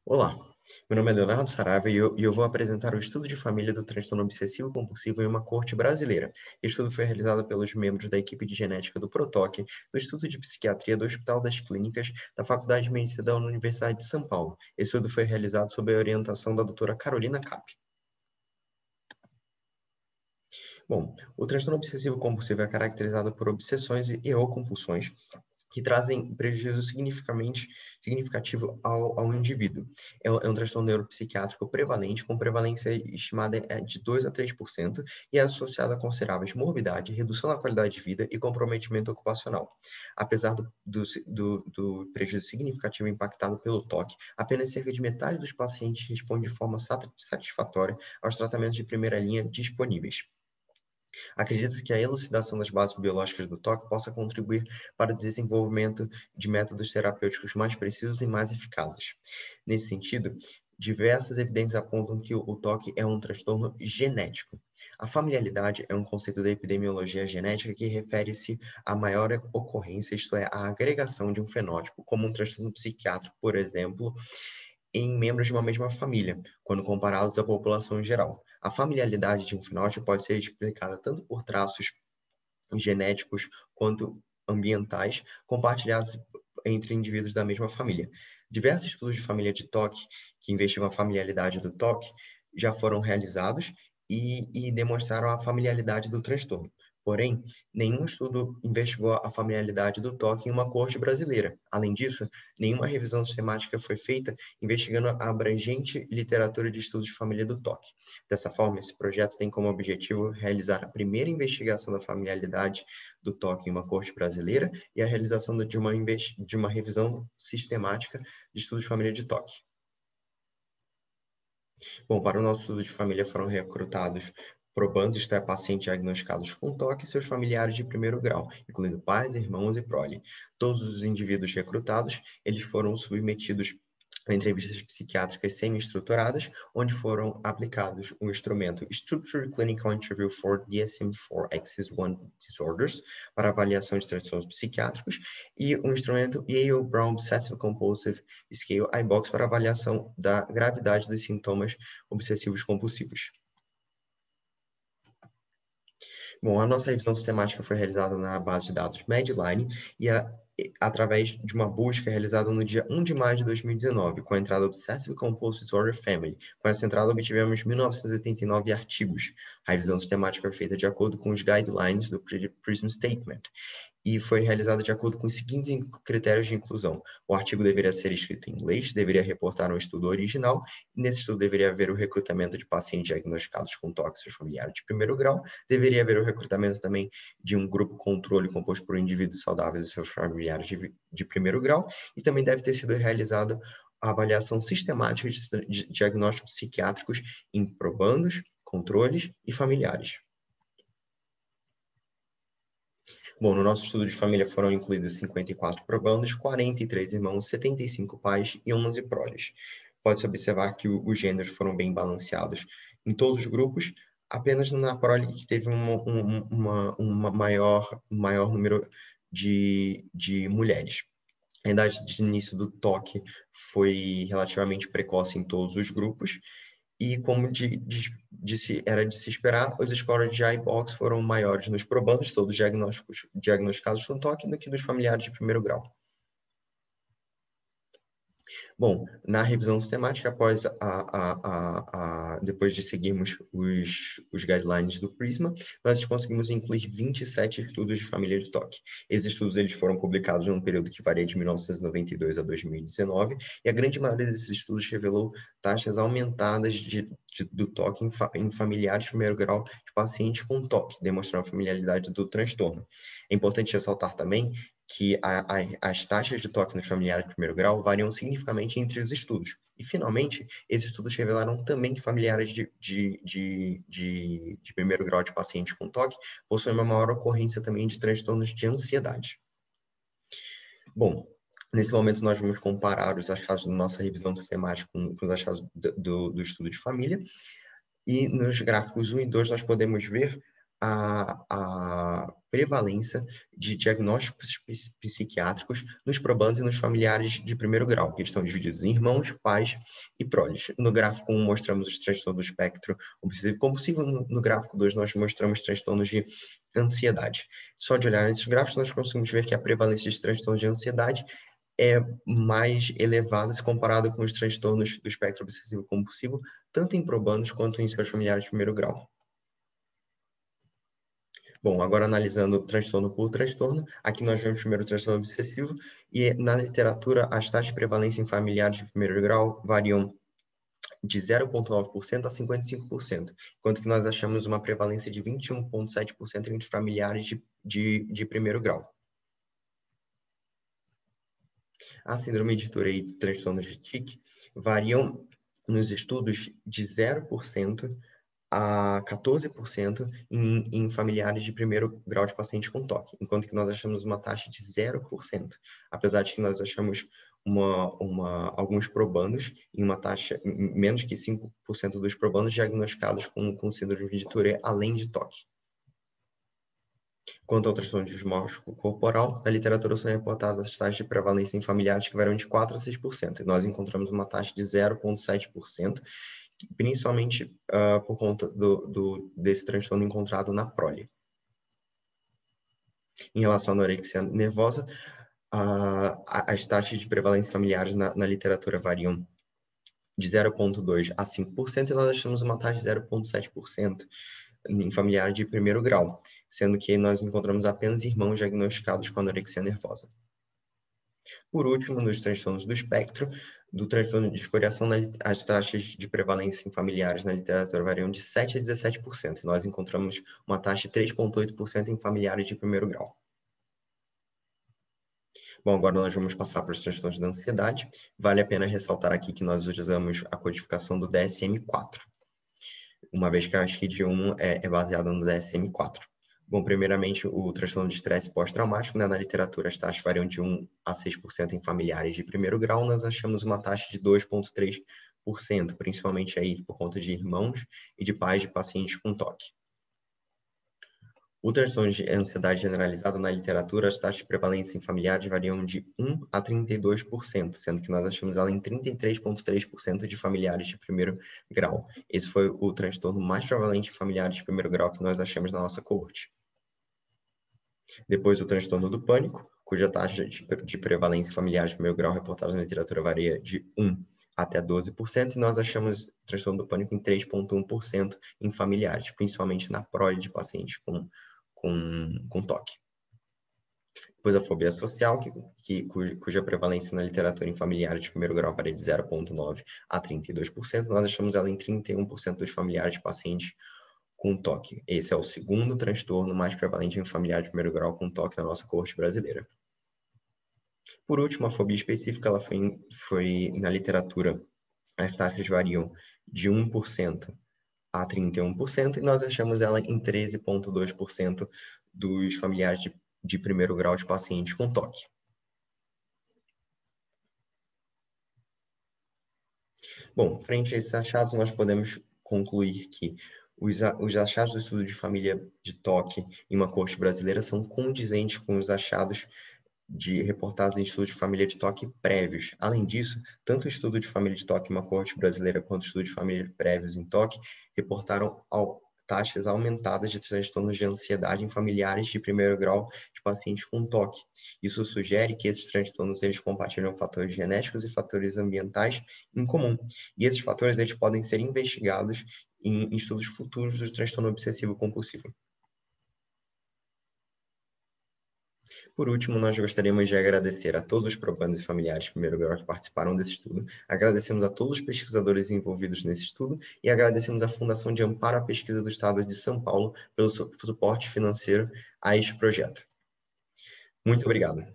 Olá, meu nome é Leonardo Saraiva e eu vou apresentar o estudo de família do transtorno obsessivo compulsivo em uma corte brasileira. O estudo foi realizado pelos membros da equipe de genética do PROTOC, do Estudo de Psiquiatria do Hospital das Clínicas, da Faculdade de Medicina da Universidade de São Paulo. Esse estudo foi realizado sob a orientação da doutora Carolina Cap. Bom, o transtorno obsessivo compulsivo é caracterizado por obsessões e/ou compulsões que trazem prejuízo significativo ao indivíduo. É um transtorno neuropsiquiátrico prevalente, com prevalência estimada de 2 a 3%, e é associado a consideráveis morbidade, redução da qualidade de vida e comprometimento ocupacional. Apesar do prejuízo significativo impactado pelo TOC, apenas cerca de metade dos pacientes responde de forma satisfatória aos tratamentos de primeira linha disponíveis. Acredita-se que a elucidação das bases biológicas do TOC possa contribuir para o desenvolvimento de métodos terapêuticos mais precisos e mais eficazes. Nesse sentido, diversas evidências apontam que o TOC é um transtorno genético. A familiaridade é um conceito da epidemiologia genética que refere-se à maior ocorrência, isto é, à agregação de um fenótipo, como um transtorno psiquiátrico, por exemplo, em membros de uma mesma família, quando comparados à população em geral. A familiaridade de um fenótipo pode ser explicada tanto por traços genéticos quanto ambientais compartilhados entre indivíduos da mesma família. Diversos estudos de família de TOC que investigam a familiaridade do TOC já foram realizados e demonstraram a familiaridade do transtorno. Porém, nenhum estudo investigou a familiaridade do TOC em uma corte brasileira. Além disso, nenhuma revisão sistemática foi feita investigando a abrangente literatura de estudos de família do TOC. Dessa forma, esse projeto tem como objetivo realizar a primeira investigação da familiaridade do TOC em uma corte brasileira e a realização de uma revisão sistemática de estudos de família de TOC. Bom, para o nosso estudo de família foram recrutados probandos, isto é, pacientes diagnosticados com TOC e seus familiares de primeiro grau, incluindo pais, irmãos e prole. Todos os indivíduos recrutados, eles foram submetidos a entrevistas psiquiátricas semi-estruturadas, onde foram aplicados o instrumento Structured Clinical Interview for DSM-4 Axis 1 Disorders, para avaliação de transtornos psiquiátricos, e o instrumento Yale Brown Obsessive Compulsive Scale iBox para avaliação da gravidade dos sintomas obsessivos compulsivos. Bom, a nossa revisão sistemática foi realizada na base de dados Medline e através de uma busca realizada no dia 1 de maio de 2019, com a entrada Obsessive Compulsive Disorder Family. Com essa entrada, obtivemos 1.989 artigos. A revisão sistemática foi feita de acordo com os guidelines do PRISM Statement e foi realizada de acordo com os seguintes critérios de inclusão. O artigo deveria ser escrito em inglês, deveria reportar um estudo original, e nesse estudo deveria haver o recrutamento de pacientes diagnosticados com tóxicos familiares de primeiro grau, deveria haver o recrutamento também de um grupo controle composto por indivíduos saudáveis e seus familiares de primeiro grau, e também deve ter sido realizada a avaliação sistemática de diagnósticos psiquiátricos em probandos, controles e familiares. Bom, no nosso estudo de família foram incluídos 54 probandos, 43 irmãos, 75 pais e 11 proles. Pode-se observar que os gêneros foram bem balanceados em todos os grupos, apenas na prole que teve um maior número de mulheres. A idade de início do TOC foi relativamente precoce em todos os grupos, e como era de se esperar, os scores de iBox foram maiores nos probandos, todos diagnosticados com TOC, do que dos familiares de primeiro grau. Bom, na revisão sistemática, depois de seguirmos os guidelines do PRISMA, nós conseguimos incluir 27 estudos de família de TOC. Esses estudos eles foram publicados num período que varia de 1992 a 2019, e a grande maioria desses estudos revelou taxas aumentadas do TOC em familiares de primeiro grau de pacientes com TOC, demonstrando a familiaridade do transtorno. É importante ressaltar também que as taxas de TOC nos familiares de primeiro grau variam significativamente entre os estudos. E, finalmente, esses estudos revelaram também que familiares de primeiro grau de pacientes com TOC possuem uma maior ocorrência também de transtornos de ansiedade. Bom, nesse momento nós vamos comparar os achados da nossa revisão sistemática com os achados do estudo de família. E nos gráficos 1 e 2 nós podemos ver a prevalência de diagnósticos psiquiátricos nos probandos e nos familiares de primeiro grau, que estão divididos em irmãos, pais e proles. No gráfico 1, mostramos os transtornos do espectro obsessivo-compulsivo. No gráfico 2, nós mostramos transtornos de ansiedade. Só de olhar nesses gráficos, nós conseguimos ver que a prevalência de transtornos de ansiedade é mais elevada se comparado com os transtornos do espectro obsessivo-compulsivo, tanto em probandos quanto em seus familiares de primeiro grau. Bom, agora analisando transtorno por transtorno, aqui nós vemos primeiro o transtorno obsessivo, e na literatura as taxas de prevalência em familiares de primeiro grau variam de 0,9% a 55%, enquanto que nós achamos uma prevalência de 21,7% entre familiares de primeiro grau. A síndrome de Tourette e transtornos de tique variam nos estudos de 0% a 14% em familiares de primeiro grau de pacientes com TOC, enquanto que nós achamos uma taxa de 0%, apesar de que nós achamos alguns probandos em uma taxa, menos que 5% dos probandos diagnosticados com síndrome de Tourette, além de TOC. Quanto ao transtorno de dismórfico corporal, na literatura são reportadas taxas de prevalência em familiares que variam de 4% a 6%, e nós encontramos uma taxa de 0,7%, principalmente por conta desse transtorno encontrado na prole. Em relação à anorexia nervosa, as taxas de prevalência familiares na literatura variam de 0,2% a 5%, e nós achamos uma taxa de 0,7% em familiares de primeiro grau, sendo que nós encontramos apenas irmãos diagnosticados com anorexia nervosa. Por último, nos transtornos do espectro, do transtorno de disforiação, as taxas de prevalência em familiares na literatura variam de 7% a 17%, e nós encontramos uma taxa de 3,8% em familiares de primeiro grau. Bom, agora nós vamos passar para os transtornos da ansiedade. Vale a pena ressaltar aqui que nós usamos a codificação do DSM-4, uma vez que a SCID-1 é baseada no DSM-4. Bom, primeiramente, o transtorno de estresse pós-traumático, né? Na literatura, as taxas variam de 1% a 6% em familiares de primeiro grau. Nós achamos uma taxa de 2,3%, principalmente aí por conta de irmãos e de pais de pacientes com TOC. O transtorno de ansiedade generalizada, na literatura, as taxas de prevalência em familiares variam de 1% a 32%, sendo que nós achamos ela em 33,3% de familiares de primeiro grau. Esse foi o transtorno mais prevalente em familiares de primeiro grau que nós achamos na nossa coorte. Depois, o transtorno do pânico, cuja taxa de prevalência em familiares de primeiro grau reportada na literatura varia de 1% até 12%, e nós achamos o transtorno do pânico em 3,1% em familiares, principalmente na prole de pacientes com TOC. Depois a fobia social, cuja prevalência na literatura em familiares de primeiro grau varia de 0,9% a 32%, nós achamos ela em 31% dos familiares de pacientes com TOC. Esse é o segundo transtorno mais prevalente em familiares de primeiro grau com TOC na nossa coorte brasileira. Por último, a fobia específica, ela foi na literatura, as taxas variam de 1% a 31%, e nós achamos ela em 13,2% dos familiares de primeiro grau de pacientes com TOC. Bom, frente a esses achados, nós podemos concluir que os achados do estudo de família de TOC em uma coorte brasileira são condizentes com os achados reportados em estudos de família de TOC prévios. Além disso, tanto o estudo de família de TOC em uma coorte brasileira quanto o estudo de família prévios em TOC reportaram taxas aumentadas de transtornos de ansiedade em familiares de primeiro grau de pacientes com TOC. Isso sugere que esses transtornos eles compartilham fatores genéticos e fatores ambientais em comum. E esses fatores eles podem ser investigados em estudos futuros do transtorno obsessivo compulsivo. Por último, nós gostaríamos de agradecer a todos os probandos e familiares de primeiro grau que participaram desse estudo, agradecemos a todos os pesquisadores envolvidos nesse estudo e agradecemos à Fundação de Amparo à Pesquisa do Estado de São Paulo pelo suporte financeiro a este projeto. Muito obrigado.